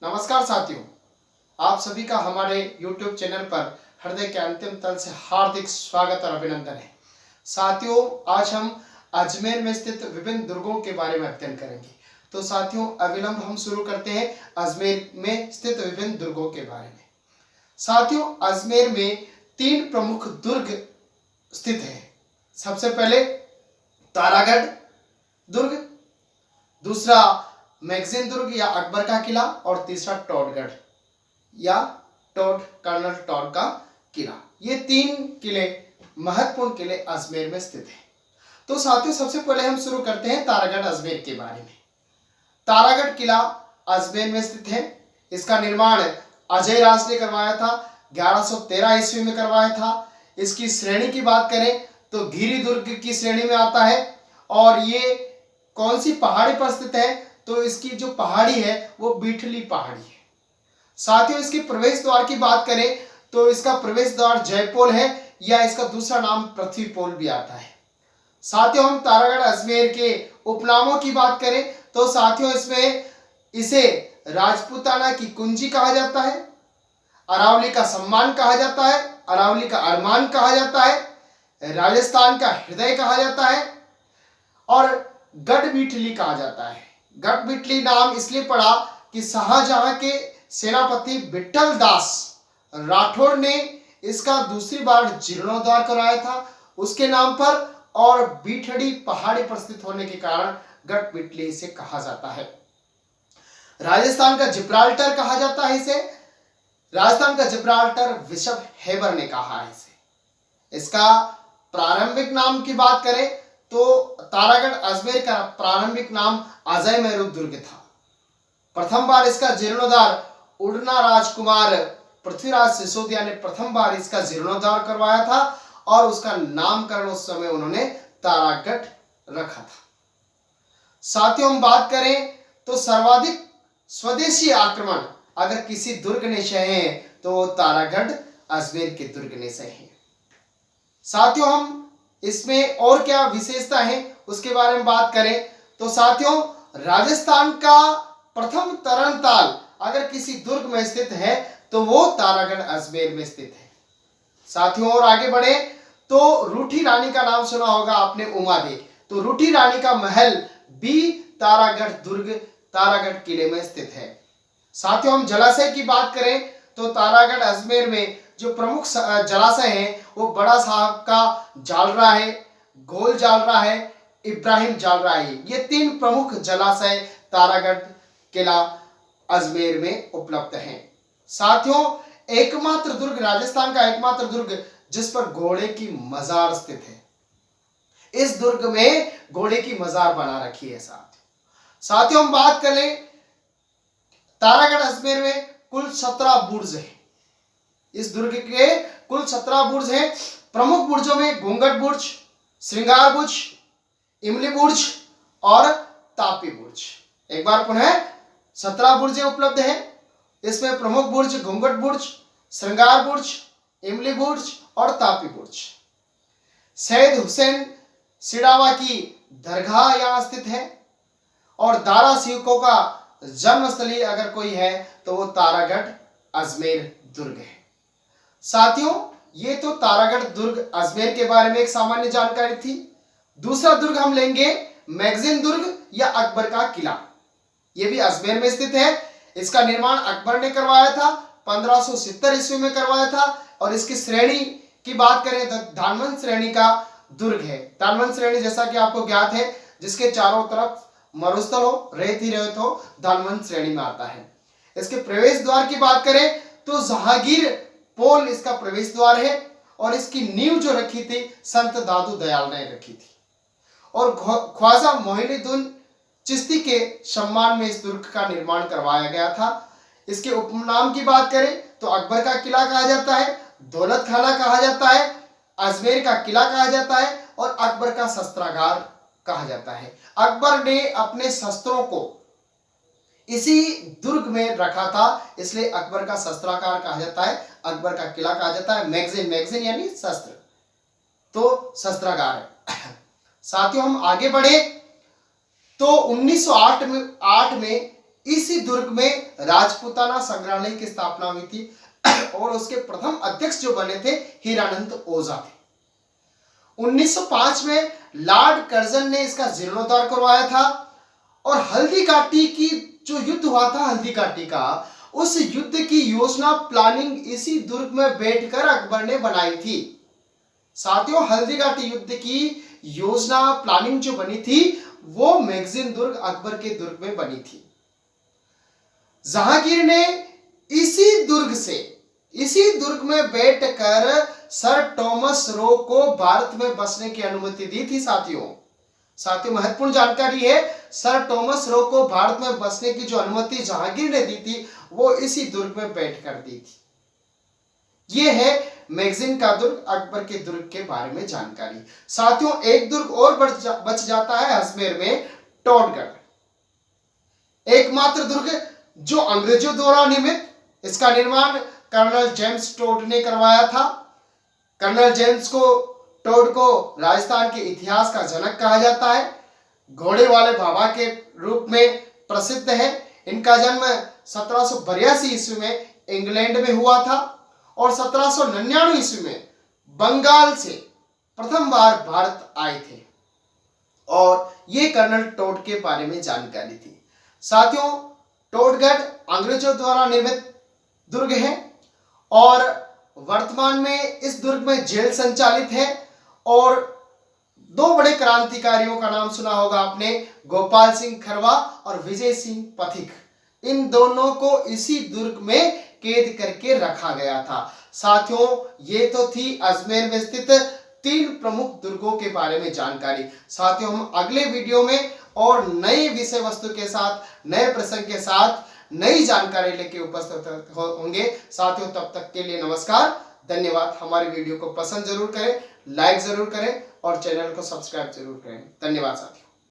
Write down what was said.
नमस्कार साथियों, आप सभी का हमारे YouTube चैनल पर हृदय के अंतिम तल से हार्दिक स्वागत और अभिनंदन है। साथियों, आज हम अजमेर में स्थित विभिन्न दुर्गों के बारे में अध्ययन करेंगे। तो साथियों, अविलंब हम शुरू करते हैं अजमेर में स्थित विभिन्न दुर्गों के बारे में। साथियों, अजमेर में 3 प्रमुख दुर्ग स्थित हैं। सबसे पहले तारागढ़ दुर्ग, दूसरा मैगजीन दुर्ग या अकबर का किला और तीसरा टॉडगढ़ या कर्नल टॉड का किला। ये 3 किले महत्वपूर्ण किले अजमेर में स्थित हैं। तो साथियों, सबसे पहले हम शुरू करते हैं तारागढ़ अजमेर के बारे में। तारागढ़ किला अजमेर में स्थित है। इसका निर्माण अजय राज ने करवाया था, 1113 ईस्वी में करवाया था। इसकी श्रेणी की बात करें तो गिरि दुर्ग की श्रेणी में आता है। और ये कौन सी पहाड़ी पर स्थित है? तो इसकी जो पहाड़ी है वो बीठली पहाड़ी है। साथियों, इसकी प्रवेश द्वार की बात करें तो इसका प्रवेश द्वार जयपोल है या इसका दूसरा नाम पृथ्वीपोल भी आता है। साथियों, हम तारागढ़ अजमेर के उपनामों की बात करें तो साथियों, इसमें इसे राजपूताना की कुंजी कहा जाता है, अरावली का सम्मान कहा जाता है, अरावली का अरमान कहा जाता है, राजस्थान का हृदय कहा जाता है और गढ़ बीठली कहा जाता है। गढ़ बीठली नाम इसलिए पड़ा कि शाहजहां के सेनापति विठल दास राठौड़ ने इसका दूसरी बार जीर्णोद्धार कराया था उसके नाम पर, और बीठड़ी पहाड़ी पर स्थित होने के कारण गढ़ बीठली इसे कहा जाता है। राजस्थान का जिब्राल्टर कहा जाता है इसे। राजस्थान का जिब्राल्टर बिशप हेबर ने कहा है इसे। इसका प्रारंभिक नाम की बात करें तो तारागढ़ अजमेर का प्रारंभिक नाम अजय मेरू दुर्ग था। प्रथम बार इसका जीर्णोद्धार उड़ना राजकुमार पृथ्वीराज सिसोदिया ने प्रथम बार इसका जीर्णोद्धार करवाया था और उसका नामकरण उस समय उन्होंने तारागढ़ रखा था। साथियों, हम बात करें तो सर्वाधिक स्वदेशी आक्रमण अगर किसी दुर्ग ने सहे तो वो तारागढ़ अजमेर के दुर्ग ने सहे। साथियों, हम इसमें और क्या विशेषता है उसके बारे में बात करें तो साथियों, राजस्थान का प्रथम तरणताल अगर किसी दुर्ग में स्थित है तो वो तारागढ़ अजमेर में स्थित है। साथियों, और आगे बढ़े तो रूठी रानी का नाम सुना होगा आपने, उमादे। तो रूठी रानी का महल भी तारागढ़ दुर्ग तारागढ़ किले में स्थित है। साथियों, हम जलाशय की बात करें तो तारागढ़ अजमेर में जो प्रमुख जलाशय हैं वो बड़ा साहब का जालरा है, गोल जालरा है, इब्राहिम जालरा है। ये 3 प्रमुख जलाशय तारागढ़ किला अजमेर में उपलब्ध हैं। साथियों, एकमात्र दुर्ग, राजस्थान का एकमात्र दुर्ग जिस पर घोड़े की मजार स्थित है। इस दुर्ग में घोड़े की मजार बना रखी है। साथियों, हम बात करें तारागढ़ अजमेर में कुल 17 बुर्ज है। इस दुर्ग के कुल 17 बुर्ज हैं। प्रमुख बुर्जों में घूंघट बुर्ज, श्रृंगार बुर्ज, इमली बुर्ज और तापी बुर्ज। एक बार पुनः 17 बुर्जें उपलब्ध हैं। इसमें प्रमुख बुर्ज घूंघट बुर्ज, श्रृंगार बुर्ज, इमली बुर्ज और तापी बुर्ज। सैयद हुसैन सिडावा की दरगाह यहाँ स्थित है और दारा सिखों का जन्मस्थली अगर कोई है तो वो तारागढ़ अजमेर दुर्ग है। साथियों, ये तो तारागढ़ दुर्ग अजमेर के बारे में एक सामान्य जानकारी थी। दूसरा दुर्ग हम लेंगे मैगजीन दुर्ग या अकबर का किला। ये भी अजमेर में स्थित है। इसका निर्माण अकबर ने करवाया था, 1570 ईस्वी में करवाया था और इसकी श्रेणी की बात करें तो धानवंत श्रेणी का दुर्ग है। धानवंत श्रेणी जैसा कि आपको ज्ञात है, जिसके चारों तरफ मरुस्थल हो, रेत ही रेत हो, धानवंत श्रेणी में आता है। इसके प्रवेश द्वार की बात करें तो जहांगीर पोल इसका प्रवेश द्वार है और इसकी नींव जो रखी थी संत दादू दयाल ने रखी थी और ख्वाजा मोइनुद्दीन चिश्ती के सम्मान में इस दुर्ग का निर्माण करवाया गया था। इसके उपनाम की बात करें तो अकबर का किला कहा जाता है, दौलत खाना कहा जाता है, अजमेर का किला कहा जाता है और अकबर का शस्त्रागार कहा जाता है। अकबर ने अपने शस्त्रों को इसी दुर्ग में रखा था, इसलिए अकबर का शस्त्रागार कहा जाता है, अकबर का किला कहा जाता है। मैगजीन यानी शस्त्र, तो शस्त्रागार है। साथियों, हम आगे बढ़े तो 1908 में इसी दुर्ग में राजपूताना संग्रहालय की स्थापना हुई थी और उसके प्रथम अध्यक्ष जो बने थे हीरानंद ओझा थे। 1905 में लॉर्ड कर्जन ने इसका जीर्णोद्धार करवाया था और हल्दी घाटी की जो युद्ध हुआ था हल्दी घाटी का, उस युद्ध की योजना प्लानिंग इसी दुर्ग में बैठकर अकबर ने बनाई थी। साथियों, हल्दी घाटी युद्ध की योजना प्लानिंग जो बनी थी वो मैगजीन दुर्ग अकबर के दुर्ग में बनी थी। जहांगीर ने इसी दुर्ग में बैठकर सर टॉमस रो को भारत में बसने की अनुमति दी थी। साथियों महत्वपूर्ण जानकारी है, सर टॉमस रो को भारत में बसने की जो अनुमति जहांगीर ने दी थी वो इसी दुर्ग में बैठकर दी थी। ये है मैगजीन का दुर्ग अकबर के दुर्ग के बारे में जानकारी। साथियों, एक दुर्ग और बच जाता है अजमेर में, टोडगढ़, एकमात्र दुर्ग जो अंग्रेजों द्वारा निर्मित। इसका निर्माण कर्नल जेम्स टोड ने करवाया था। कर्नल जेम्स टोड को राजस्थान के इतिहास का जनक कहा जाता है। घोड़े वाले बाबा के रूप में प्रसिद्ध है। इनका जन्म 1782 ईस्वी में इंग्लैंड में हुआ था और 1799 ईस्वी में बंगाल से प्रथम बार भारत आए थे और ये कर्नल टोड के बारे में जानकारी थी। साथियों, टोडगढ़ अंग्रेजों द्वारा निर्मित दुर्ग है और वर्तमान में इस दुर्ग में जेल संचालित है और दो बड़े क्रांतिकारियों का नाम सुना होगा आपने, गोपाल सिंह खरवा और विजय सिंह पथिक। इन दोनों को इसी दुर्ग में कैद करके रखा गया था। साथियों, ये तो थी अजमेर में स्थित 3 प्रमुख दुर्गों के बारे में जानकारी। साथियों, हम अगले वीडियो में और नए विषय वस्तु के साथ, नए प्रसंग के साथ नई जानकारी लेके उपस्थित होंगे। साथियों, तब तक के लिए नमस्कार, धन्यवाद। हमारी वीडियो को पसंद जरूर करें, लाइक जरूर करें और चैनल को सब्सक्राइब जरूर करें। धन्यवाद साथियों।